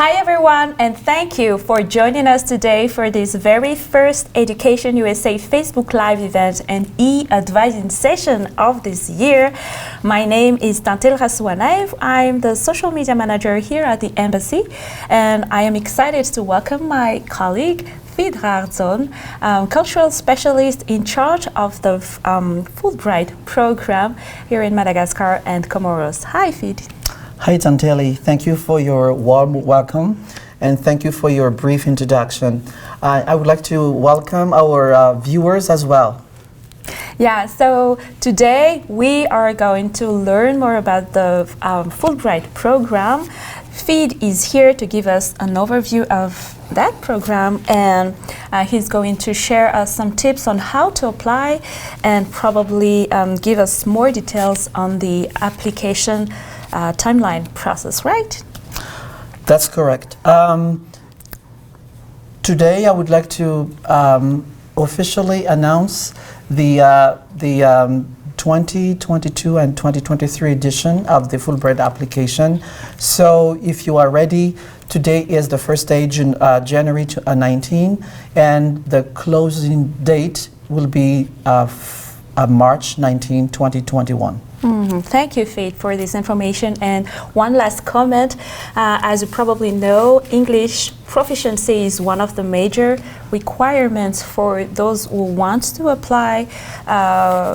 Hi everyone, and thank you for joining us today for this very first Education USA Facebook Live event and e-advising session of this year. My name is Tantel Rasouanaev. I'm the social media manager here at the embassy, and I am excited to welcome my colleague Fid Rarzon, cultural specialist in charge of the Fulbright Program here in Madagascar and Comoros. Hi Fid. Hi Tanteli, thank you for your warm welcome and thank you for your brief introduction. I would like to welcome our viewers as well. Yeah, so today we are going to learn more about the Fulbright Program. Fid is here to give us an overview of that program, and he's going to share us some tips on how to apply and probably give us more details on the application timeline process, right? That's correct. Today I would like to officially announce the 2022 and 2023 edition of the Fulbright application. So if you are ready, today is the first day, January 19, and the closing date will be March 19, 2021. Thank you, Faith, for this information. And one last comment. As you probably know, English proficiency is one of the major requirements for those who want to apply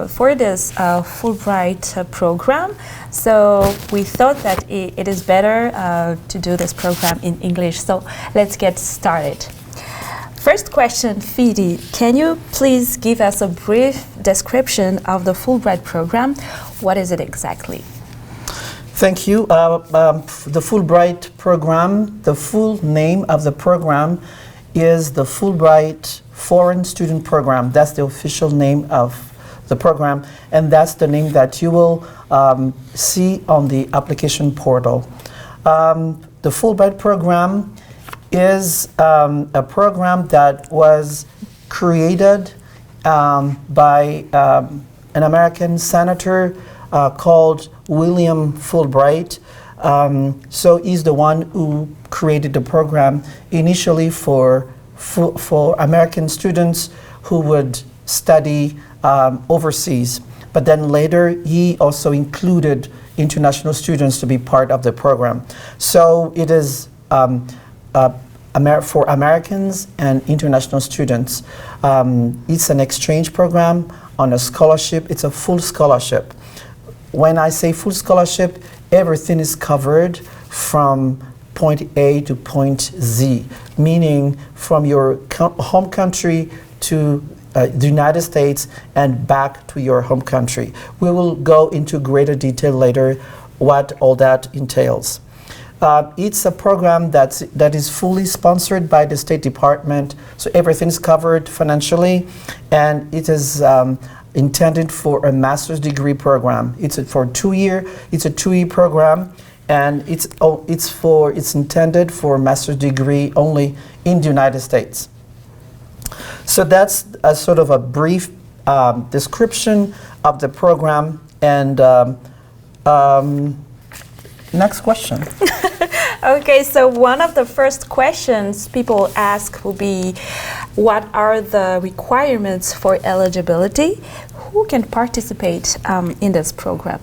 for this Fulbright program. So we thought that it is better to do this program in English. So let's get started. First question, Fidi, can you please give us a brief description of the Fulbright program? What is it exactly? Thank you. The Fulbright program, the full name of the program is the Fulbright Foreign Student Program. That's the official name of the program, and that's the name that you will see on the application portal. The Fulbright program is a program that was created by an American senator called William Fulbright. So he's the one who created the program initially for American students who would study overseas. But then later he also included international students to be part of the program. So it is for Americans and international students. It's an exchange program on a scholarship. It's a full scholarship. When I say full scholarship, everything is covered from point A to point Z, meaning from your home country to the United States and back to your home country. We will go into greater detail later what all that entails. It's a program that is fully sponsored by the State Department, so everything's covered financially, and it is intended for a master's degree program. It's a 2-year program, and it's intended for a master's degree only in the United States. So that's a sort of a brief description of the program, and next question. Okay, so one of the first questions people ask will be, what are the requirements for eligibility? Who can participate in this program?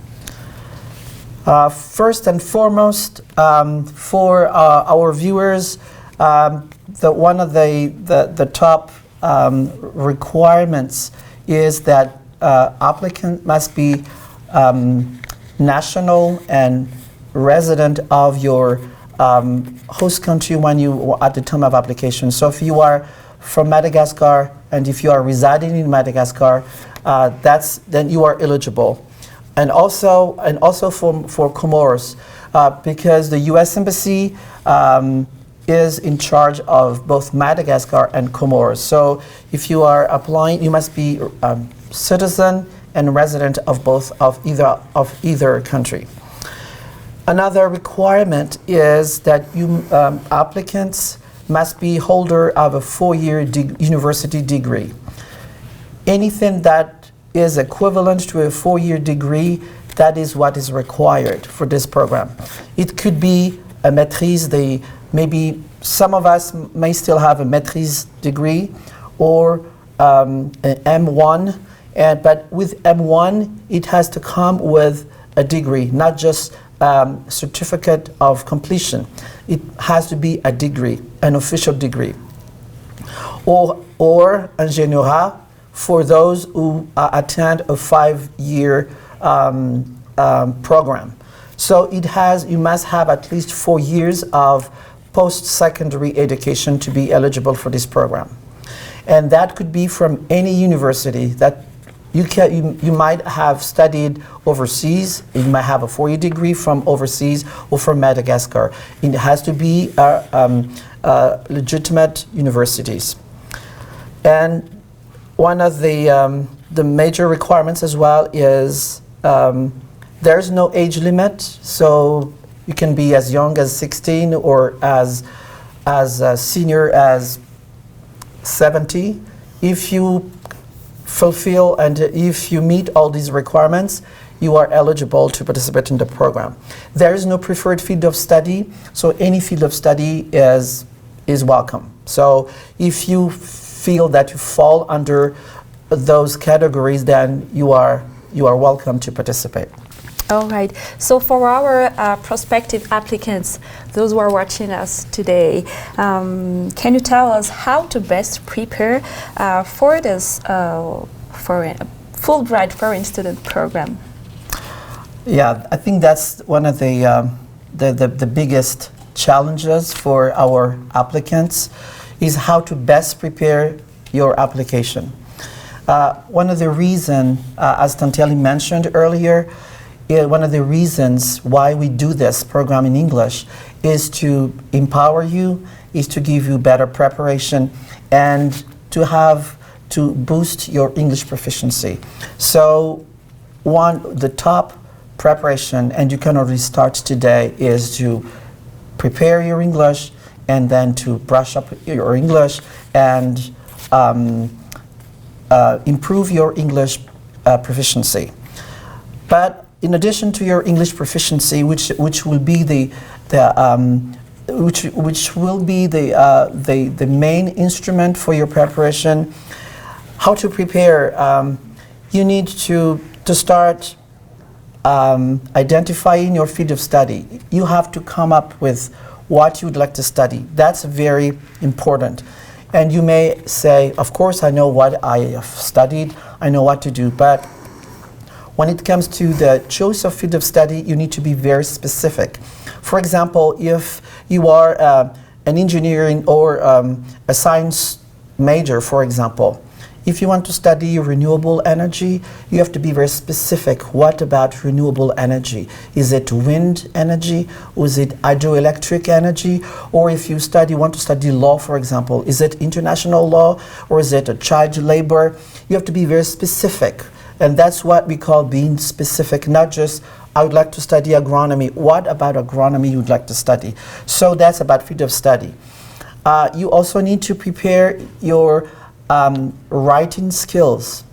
First and foremost, for our viewers, one of the top requirements is that applicant must be national and resident of your host country at the time of application. So if you are from Madagascar and if you are residing in Madagascar, then you are eligible. And also for Comoros, because the U.S. Embassy is in charge of both Madagascar and Comoros. So if you are applying, you must be citizen and resident of either country. Another requirement is that applicants must be holder of a 4-year university degree. Anything that is equivalent to a 4-year degree, that is what is required for this program. It could be a maîtrise maybe some of us may still have a maîtrise degree or an M1, but with M1, it has to come with a degree, not just certificate of completion. It has to be a degree, an official degree. Or ingénieura for those who attend a 5-year program. So you must have at least 4 years of post-secondary education to be eligible for this program. And that could be from any university that you might have studied overseas. You might have a 4-year degree from overseas or from Madagascar. It has to be legitimate universities. And one of the major requirements as well is there's no age limit, so you can be as young as 16 or as senior as 70. If you fulfill and if you meet all these requirements, you are eligible to participate in the program. There is no preferred field of study, so any field of study is welcome. So if you feel that you fall under those categories, then you are welcome to participate. All right. So for our prospective applicants, those who are watching us today, can you tell us how to best prepare for this Fulbright Foreign Student Program? Yeah, I think that's one of the biggest challenges for our applicants is how to best prepare your application. One of the reasons, as Tantelli mentioned earlier, one of the reasons why we do this program in English is to empower you, is to give you better preparation, and to boost your English proficiency. So the top preparation, and you can already start today, is to prepare your English and then to brush up your English and improve your English proficiency. But in addition to your English proficiency, which will be the main instrument for your preparation, how to prepare? You need to start identifying your field of study. You have to come up with what you'd like to study. That's very important. And you may say, of course, I know what I have studied, I know what to do, but when it comes to the choice of field of study, you need to be very specific. For example, if you are an engineering or a science major, for example, if you want to study renewable energy, you have to be very specific. What about renewable energy? Is it wind energy? Or is it hydroelectric energy? Or if you want to study law, for example, is it international law or is it a child labor? You have to be very specific. And that's what we call being specific, not just, I would like to study agronomy. What about agronomy you would like to study? So that's about field of study. You also need to prepare your writing skills.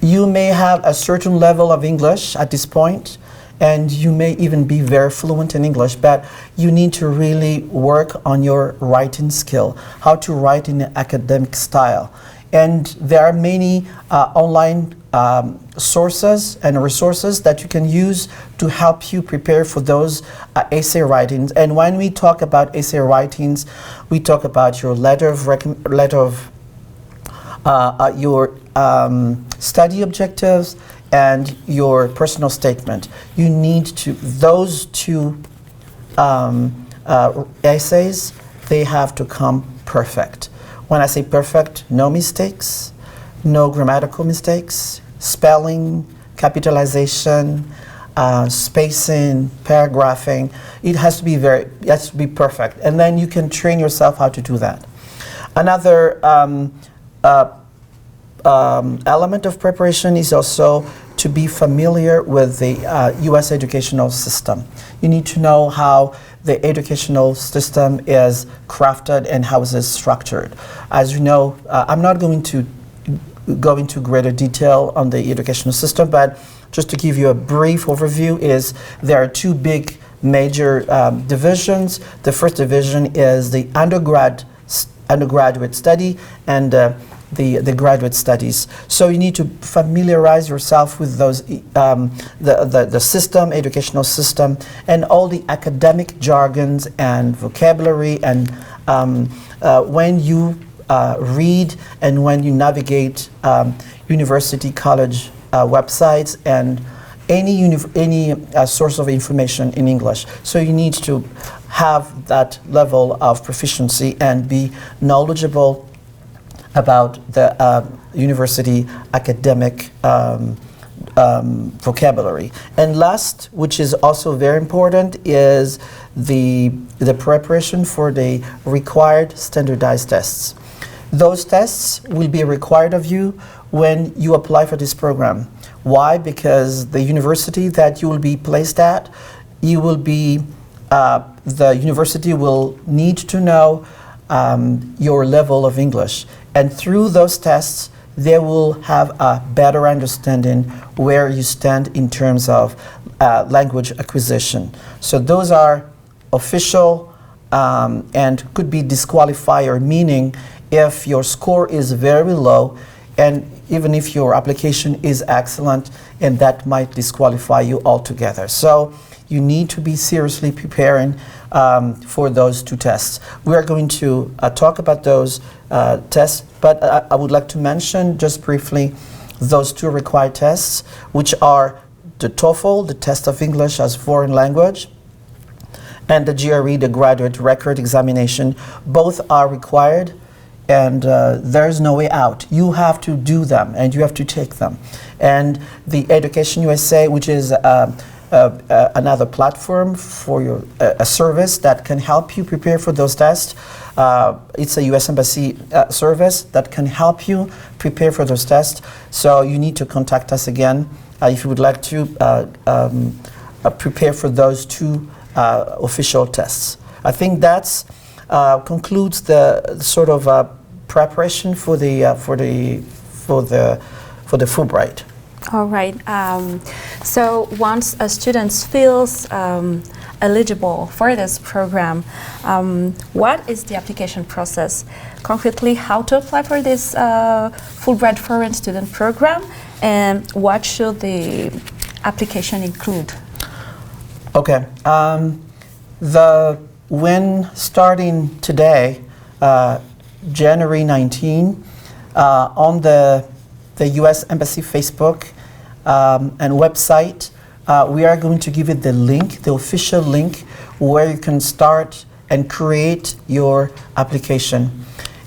You may have a certain level of English at this point, and you may even be very fluent in English, but you need to really work on your writing skill, how to write in an academic style. And there are many online sources and resources that you can use to help you prepare for those essay writings. And when we talk about essay writings, we talk about your your study objectives and your personal statement. You need to, those two essays, they have to come perfect. When I say perfect, no mistakes, no grammatical mistakes, spelling, capitalization, spacing, paragraphing. It has to be perfect. And then you can train yourself how to do that. Another element of preparation is also to be familiar with the U.S. educational system. You need to know how the educational system is crafted and how it is structured. As you know, I'm not going to go into greater detail on the educational system, but just to give you a brief overview, there are two big major divisions. The first division is the undergraduate study and the graduate studies. So you need to familiarize yourself with those, the system, educational system, and all the academic jargons and vocabulary, and when you read and when you navigate university, college websites, and any source of information in English. So you need to have that level of proficiency and be knowledgeable about the university academic vocabulary. And last, which is also very important, is the preparation for the required standardized tests. Those tests will be required of you when you apply for this program. Why? Because the university that you will be placed at, the university will need to know your level of English. And through those tests, they will have a better understanding where you stand in terms of language acquisition. So those are official and could be disqualifier, meaning if your score is very low, and even if your application is excellent, and that might disqualify you altogether. So you need to be seriously preparing for those two tests. We are going to talk about those tests, but I would like to mention just briefly those two required tests, which are the TOEFL, the test of English as foreign language, and the GRE, the graduate record examination. Both are required, and there's no way out. You have to do them, and you have to take them. And the Education USA, which is another platform for a service that can help you prepare for those tests. It's a U.S. Embassy service that can help you prepare for those tests. So you need to contact us again if you would like to prepare for those two official tests. I think that's concludes the sort of preparation for the Fulbright. All right. So once a student feels eligible for this program, what is the application process? Concretely, how to apply for this Fulbright Foreign Student Program, and what should the application include? Okay. When starting today, January 19, on the U.S. Embassy Facebook and website, we are going to give it the link, the official link, where you can start and create your application.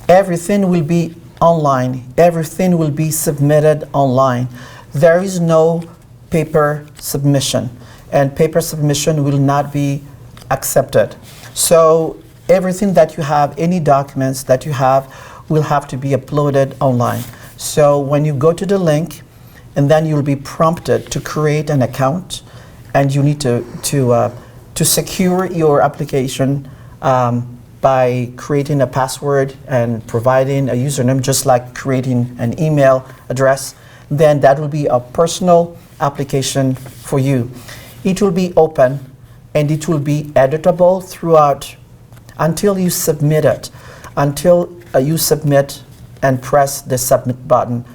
Everything will be online. Everything will be submitted online. There is no paper submission, and paper submission will not be accepted. So everything that you have, any documents that you have, will have to be uploaded online. So when you go to the link, and then you'll be prompted to create an account, and you need to secure your application by creating a password and providing a username, just like creating an email address. Then that will be a personal application for you. It will be open, and it will be editable throughout until you submit it, until you submit and press the submit button.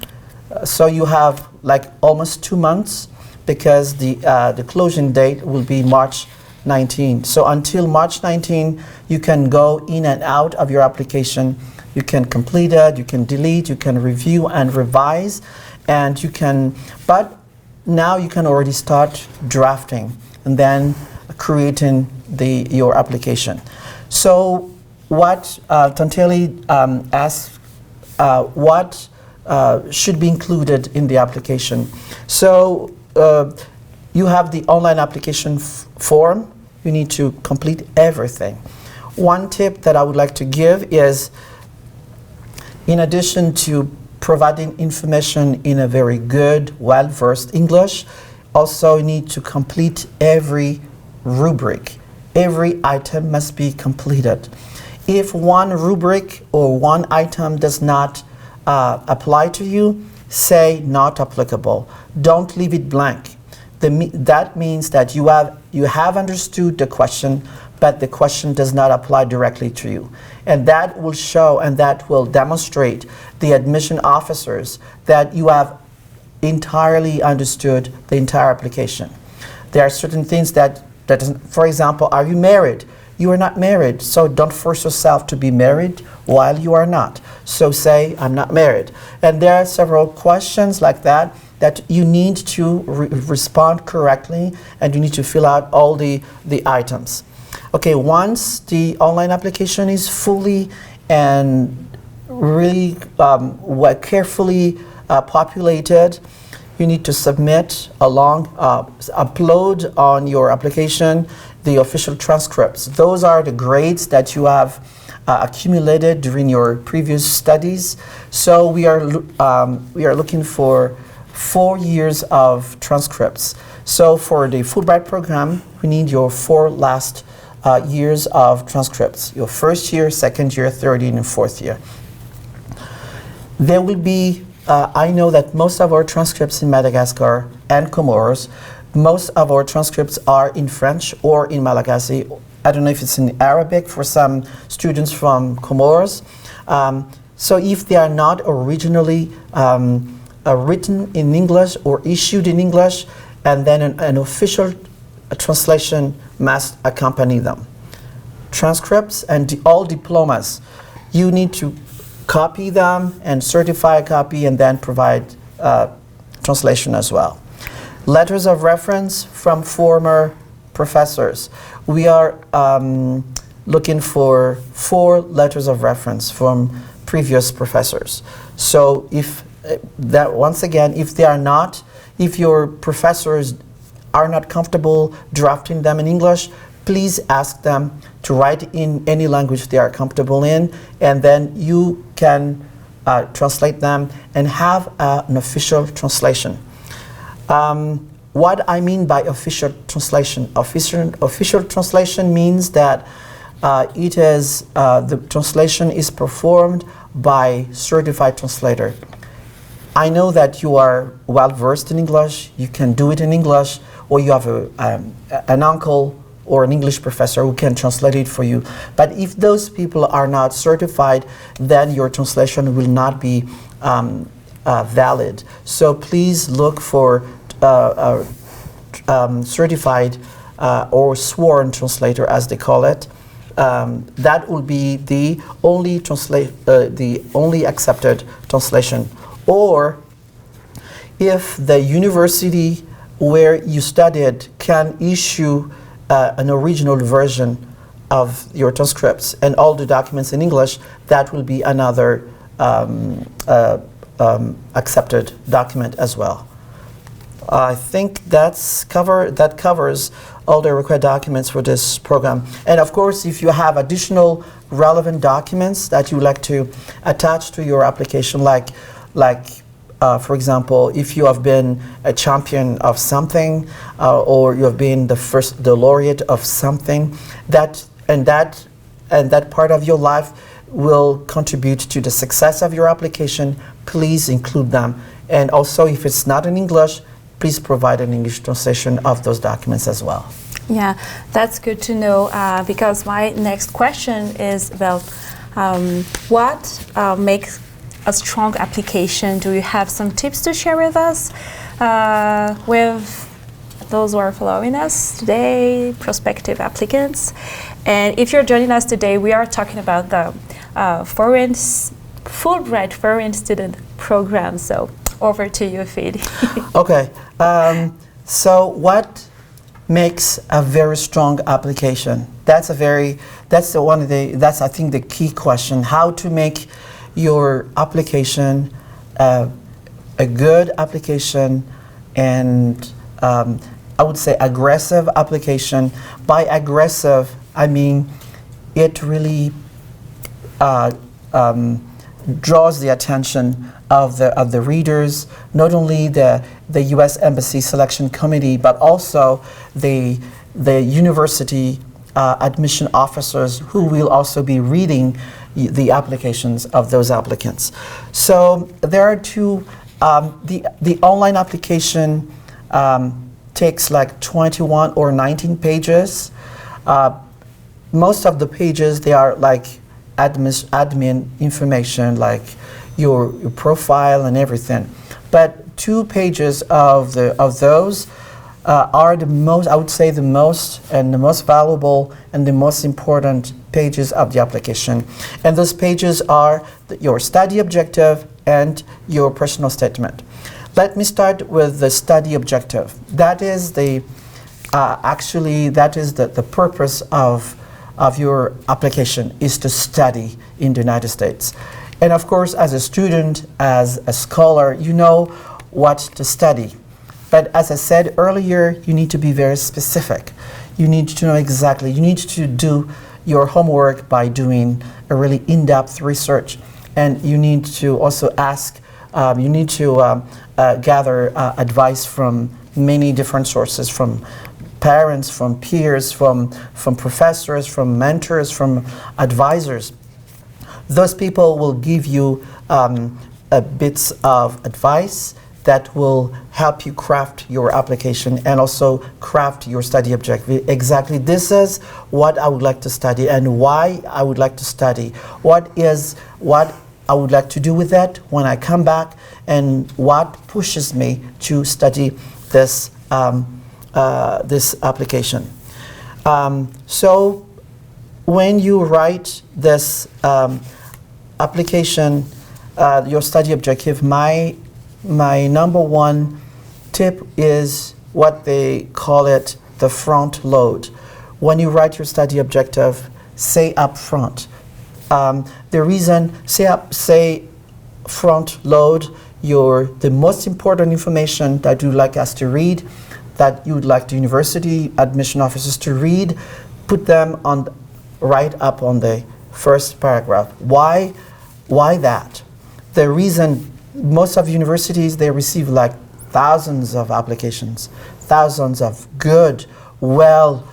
So you have like almost 2 months, because the closing date will be March 19. So until March 19, you can go in and out of your application. You can complete it, you can delete, you can review and revise, and you can, but now you can already start drafting and then creating your application. So what Tanteli asked, what should be included in the application. So you have the online application form. You need to complete everything. One tip that I would like to give is, in addition to providing information in a very good, well-versed English, also you need to complete every rubric. Every item must be completed. If one rubric or one item does not apply to you, say not applicable. Don't leave it blank. That means that you have you have understood the question, but the question does not apply directly to you. And that will show and that will demonstrate the admission officers that you have entirely understood the entire application. There are certain things that for example, are you married? You are not married, so don't force yourself to be married while you are not. So say, I'm not married. And there are several questions like that that you need to respond correctly, and you need to fill out all the items. Okay, once the online application is fully and really carefully populated, you need to submit upload on your application the official transcripts. Those are the grades that you have accumulated during your previous studies. So we are looking for 4 years of transcripts. So for the Fulbright program, we need your 4 last years of transcripts. Your first year, second year, third year, and fourth year. There will be I know that most of our transcripts in Madagascar and Comoros, most of our transcripts are in French or in Malagasy. I don't know if it's in Arabic for some students from Comoros. So if they are not originally written in English or issued in English, and then an official translation must accompany them. Transcripts and all diplomas, you need to copy them and certify a copy and then provide translation as well. Letters of reference from former professors. We are looking for 4 letters of reference from previous professors. So if once again, if your professors are not comfortable drafting them in English, please ask them to write in any language they are comfortable in, and then you can translate them and have an official translation. What I mean by official translation? Official translation means that the translation is performed by certified translator. I know that you are well versed in English, you can do it in English, or you have an uncle or an English professor who can translate it for you. But if those people are not certified, then your translation will not be valid. So please look for certified or sworn translator, as they call it. That will be the only accepted translation. Or if the university where you studied can issue an original version of your transcripts and all the documents in English, that will be another accepted document as well. I think that covers all the required documents for this program. And of course, if you have additional relevant documents that you would like to attach to your application, for example, if you have been a champion of something, or you have been the laureate of something, that part of your life will contribute to the success of your application, please include them. And also, if it's not in English, please provide an English translation of those documents as well. Yeah, that's good to know, because my next question is about what makes a strong application. Do you have some tips to share with us, with those who are following us today, prospective applicants? And if you're joining us today, we are talking about the Fulbright Foreign Student Program. So over to you, Fede. Okay. So what makes a very strong application? That's I think the key question. How to make your application a good application, and I would say aggressive application. By aggressive, I mean it really draws the attention of the readers, not only the U.S. Embassy Selection Committee, but also the university admission officers who will also be reading the applications of those applicants. So there are two. The online application takes like 21 or 19 pages. Most of the pages, they are like admin information, like your profile and everything. But 2 pages of those are the most, I would say, the most valuable and the most important pages of the application. And those pages are your study objective and your personal statement. Let me start with the study objective. That is the the purpose of your application, is to study in the United States. And of course, as a student, as a scholar, you know what to study. But as I said earlier, you need to be very specific. You need to know exactly. You need to do your homework by doing a really in-depth research. And you need to also ask, you need to gather advice from many different sources, from parents, from peers, from professors, from mentors, from advisors. Those people will give you bits of advice that will help you craft your application and also craft your study objective. Exactly, this is what I would like to study and why I would like to study. What I would like to do with that when I come back, and what pushes me to study this this application. So when you write this application, your study objective, my number one tip is what they call it, the front load. When you write your study objective, say up front. The reason, say front load the most important information that you'd like us to read, that you'd like the university admission officers to read, put them right up on the first paragraph. Why that? The reason, most of universities, they receive like thousands of applications, thousands of good, well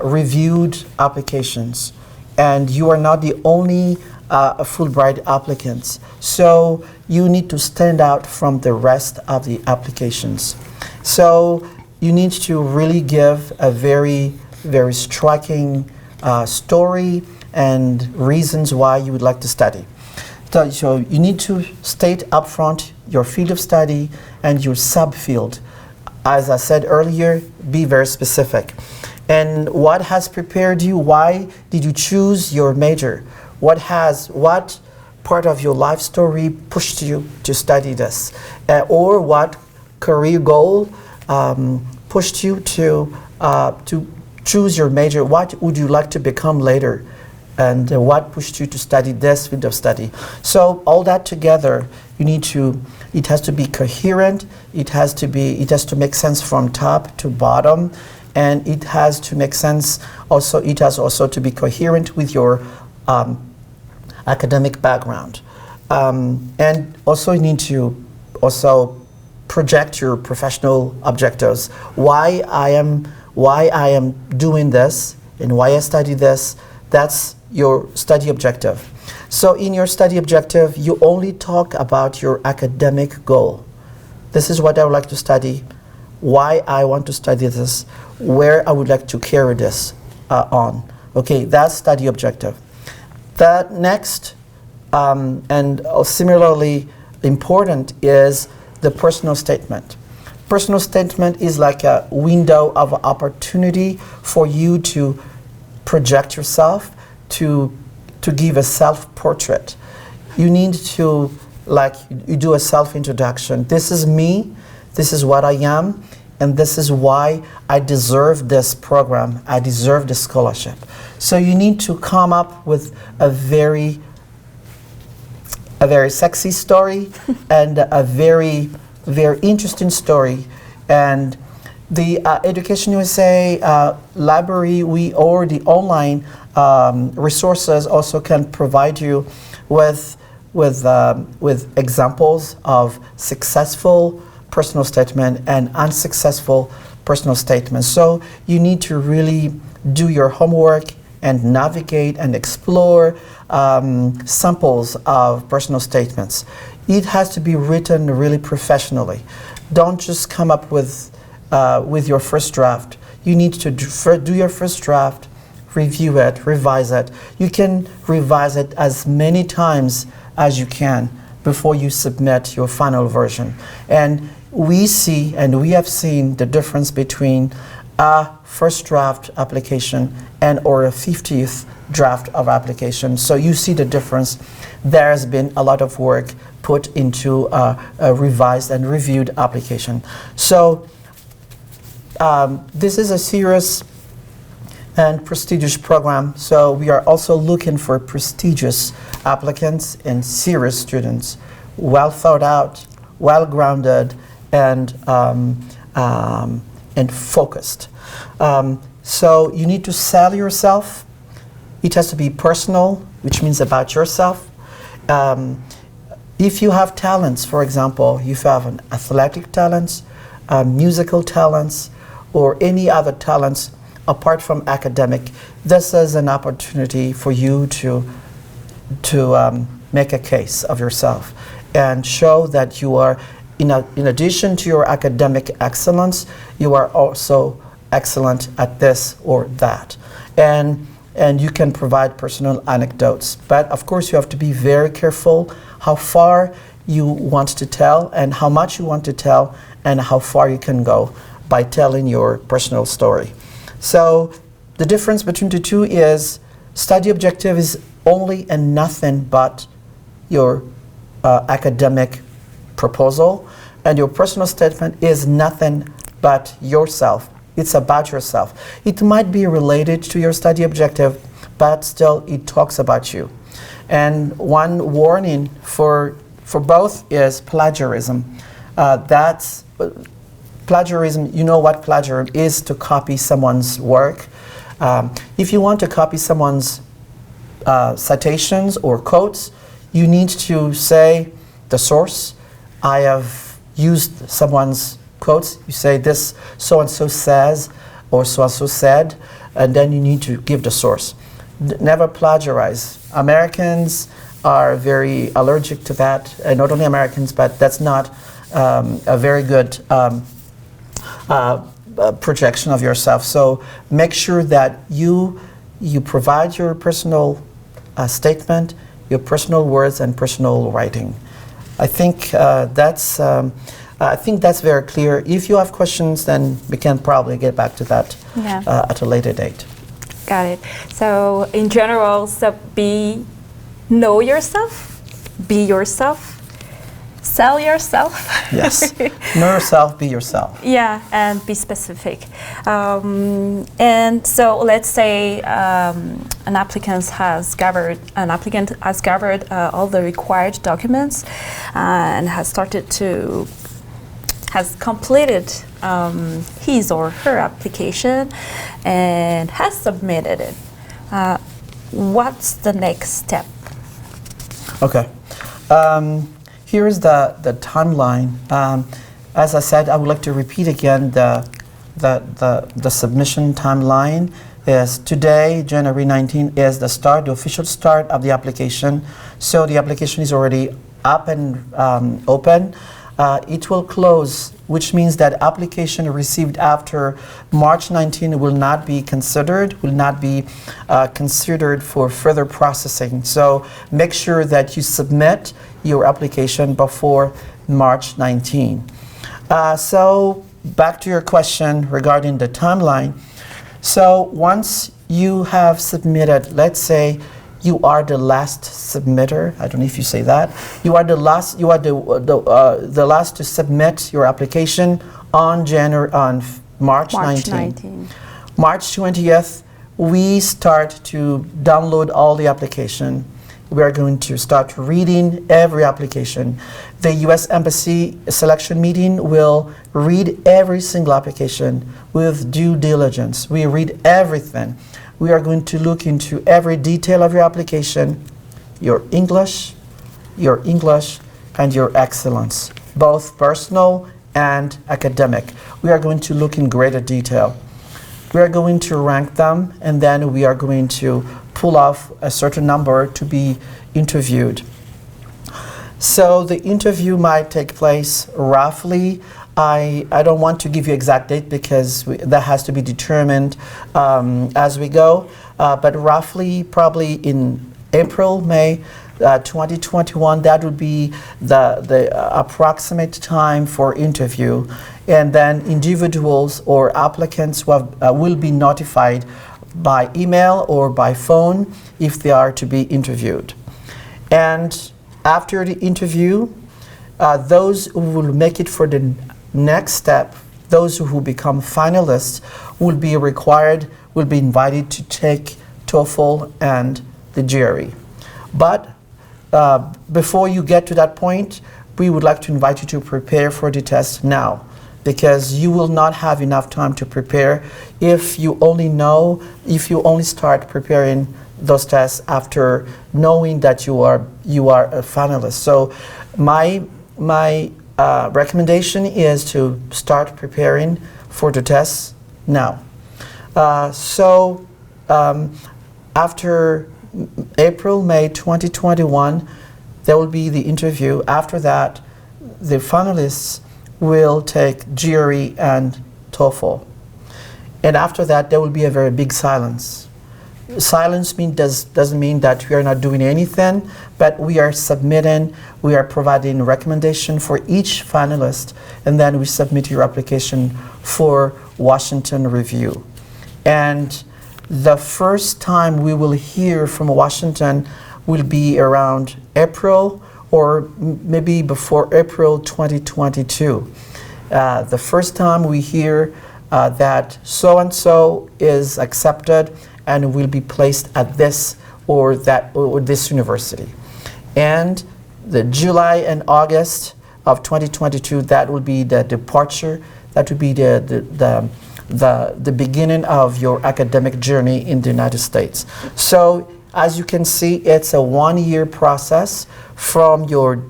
reviewed applications, and you are not the only Fulbright applicants. So you need to stand out from the rest of the applications. So you need to really give a very, very striking story and reasons why you would like to study. So you need to state upfront your field of study and your subfield. As I said earlier, be very specific. And what has prepared you? Why did you choose your major? What part of your life story pushed you to study this? Or what career goal pushed you to choose your major? What would you like to become later? And what pushed you to study this field of study? So all that together, it has to be coherent, it has to make sense from top to bottom, and it has to make sense also, it has also to be coherent with your academic background. And also you need to also project your professional objectives. Why I am doing this and why I study this, that's your study objective. So in your study objective, you only talk about your academic goal. This is what I would like to study, why I want to study this, where I would like to carry this on. Okay, that's study objective. The next, and similarly important, is the personal statement. Personal statement is like a window of opportunity for you to project yourself, to give a self-portrait. You need to, you do a self-introduction. This is me, this is what I am, and this is why I deserve this program, I deserve this scholarship. So you need to come up with a very sexy story and a very, very interesting story. And the Education USA library, or the online resources also can provide you with examples of successful personal statement and unsuccessful personal statements. So you need to really do your homework and navigate and explore samples of personal statements. It has to be written really professionally. don't just come up with your first draft. You need to do your first draft, review it, revise it. You can revise it as many times as you can before you submit your final version. And we see and we have seen the difference between a first draft application and or a 50th draft of application. So you see the difference. There has been a lot of work put into a revised and reviewed application. So this is a serious and prestigious program. So we are also looking for prestigious applicants and serious students, well thought out, well grounded, and focused. So you need to sell yourself. It has to be personal, which means about yourself. If you have talents, for example, if you have an athletic talents, musical talents, or any other talents apart from academic, this is an opportunity for you to make a case of yourself and show that you are, in addition to your academic excellence, you are also excellent at this or that. And you can provide personal anecdotes. But of course you have to be very careful how far you want to tell and how much you want to tell and how far you can go by telling your personal story. So the difference between the two is study objective is only and nothing but your academic proposal, and your personal statement is nothing but yourself. It's about yourself. It might be related to your study objective, but still it talks about you. And one warning for both is plagiarism. That's plagiarism. You know what plagiarism is: to copy someone's work. If you want to copy someone's citations or quotes, you need to say the source. I have used someone's quotes. You say this so-and-so says or so-and-so said, and then you need to give the source. Never plagiarize. Americans are very allergic to that, and not only Americans, but that's not a very good projection of yourself. So make sure that you provide your personal statement, your personal words, and personal writing. I think that's very clear. If you have questions, then we can probably get back to that at a later date. Got it. So in general, know yourself, be yourself, sell yourself. Yes. Know yourself, be yourself. Yeah, and be specific. And so let's say an applicant has gathered all the required documents and has completed his or her application and has submitted it. What's the next step? Okay. Here is the timeline. As I said, I would like to repeat again the submission timeline is today, January 19, is the official start of the application. So the application is already up and open. It will close, which means that application received after March 19 will not be considered for further processing. So make sure that you submit your application before March 19. So back to your question regarding the timeline. So once you have submitted, let's say you are the last submitter. I don't know if you say that. You are the last to submit your application on March 19. March 20th, we start to download all the application. We are going to start reading every application. The U.S. Embassy selection meeting will read every single application with due diligence. We read everything. We are going to look into every detail of your application, your English, and your excellence, both personal and academic. We are going to look in greater detail. We are going to rank them, and then we are going to pull off a certain number to be interviewed. So the interview might take place roughly I don't want to give you exact date because that has to be determined as we go, but roughly probably in April, May 2021, that would be the approximate time for interview. And then individuals or applicants will be notified by email or by phone if they are to be interviewed. And after the interview, those who will make it for the next step, those who become finalists, will be invited to take TOEFL and the GRE. But before you get to that point, we would like to invite you to prepare for the test now, because you will not have enough time to prepare if you only start preparing those tests after knowing that you are a finalist. So my recommendation is to start preparing for the tests now. After April, May 2021, there will be the interview. After that, the finalists will take GRE and TOEFL. And after that, there will be a very big silence. Silence doesn't mean that we are not doing anything, but we are submitting, we are providing recommendation for each finalist, and then we submit your application for Washington review. And the first time we will hear from Washington will be around April or maybe before April 2022. The first time we hear that so-and-so is accepted and will be placed at this or this university. And the July and August of 2022, that will be the departure, that will be the beginning of your academic journey in the United States. So as you can see, it's a 1-year process from your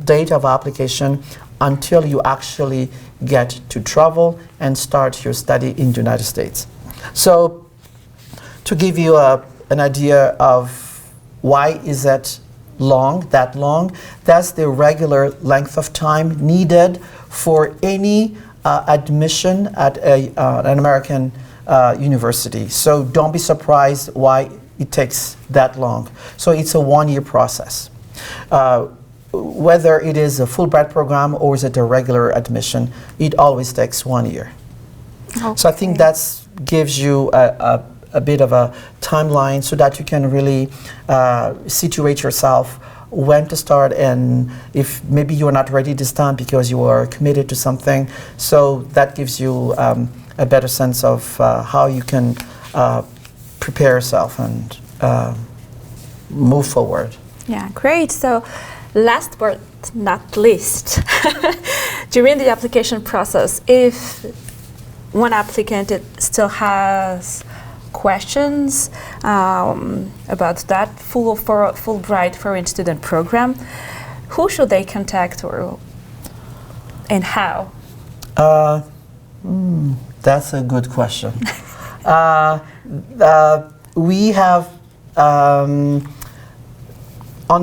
date of application until you actually get to travel and start your study in the United States. So to give you an idea of why is that long, that's the regular length of time needed for any admission at an American university. So don't be surprised why it takes that long. So it's a 1-year process. Whether it is a Fulbright program or is it a regular admission, it always takes 1 year. Okay. So I think that gives you a bit of a timeline so that you can really situate yourself when to start, and if maybe you're not ready this time because you are committed to something. So that gives you a better sense of how you can prepare yourself and move forward. Yeah, great. So last but not least, during the application process, if one applicant still has questions about that Fulbright Foreign Student Program, who should they contact and how? That's a good question. We have on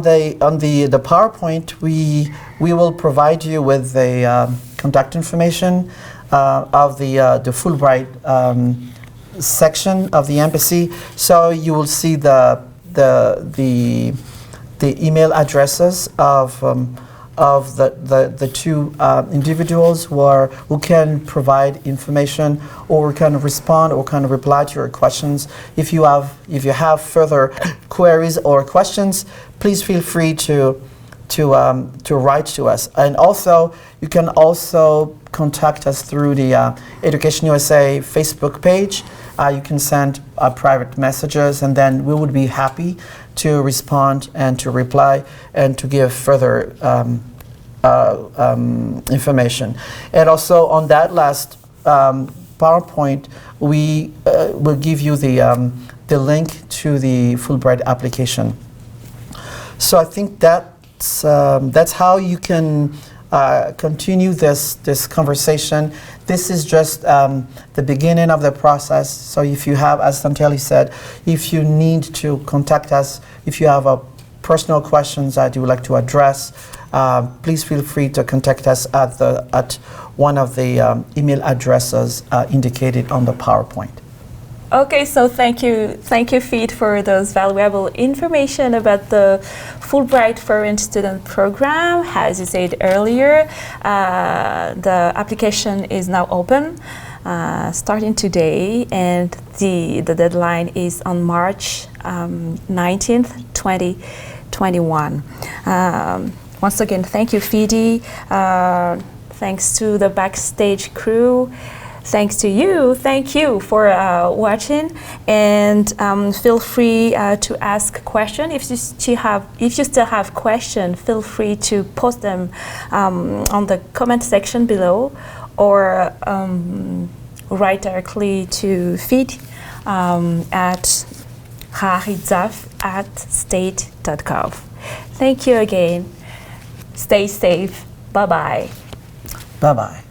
the PowerPoint, we will provide you with the contact information of the Fulbright section of the embassy. So you will see the email addresses of the two individuals who can provide information or can respond or can reply to your questions. If you have further queries or questions, please feel free to write to us. And also, you can also contact us through the Education USA Facebook page. You can send private messages, and then we would be happy to respond and to reply and to give further information. And also on that last PowerPoint, we will give you the link to the Fulbright application. So I think that's how you can continue this conversation. This is just the beginning of the process. So if you have, as Santelli said, if you need to contact us, if you have personal questions that you would like to address, please feel free to contact us at one of the email addresses indicated on the PowerPoint. Okay, so thank you, Feed, for those valuable information about the Fulbright Foreign Student Program. As you said earlier, the application is now open, starting today, and the deadline is on March 19th, 2021. Once again, thank you, Feedy. Thanks to the backstage crew. Thanks to you. Thank you for watching, and feel free to ask questions. If you still have questions, feel free to post them on the comment section below, or write directly to Feed at haridzaf@state.gov. Thank you again. Stay safe. Bye-bye. Bye-bye.